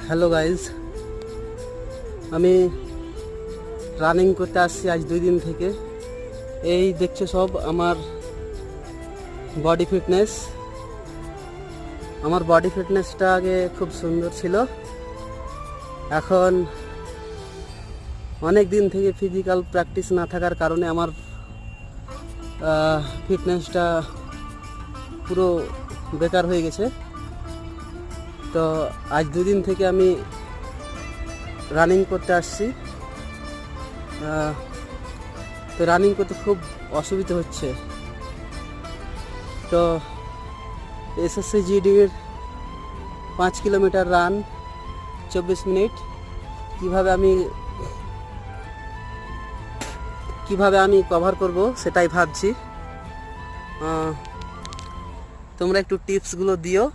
Hello guys, আমি running করতে আসছি আজ 2 দিন থেকে। এই দেখছো সব আমার বডি ফিটনেস। আমার বডি ফিটনেসটা আগে খুব সুন্দর ছিল, এখন অনেক দিন থেকে ফিজিক্যাল প্র্যাকটিস না থাকার কারণে আমার ফিটনেসটা পুরো বেকার হয়ে গেছে। তো আজ 2 দিন থেকে আমি রানিং করতে আসছি। তো রানিং করতে খুব অসুবিধা হচ্ছে। তো এসএসসি জিডির 5 কিলোমিটার রান 24 মিনিট কিভাবে আমি কভার করব সেটাই ভাবছি। তোমরা একটু টিপসগুলো দিও।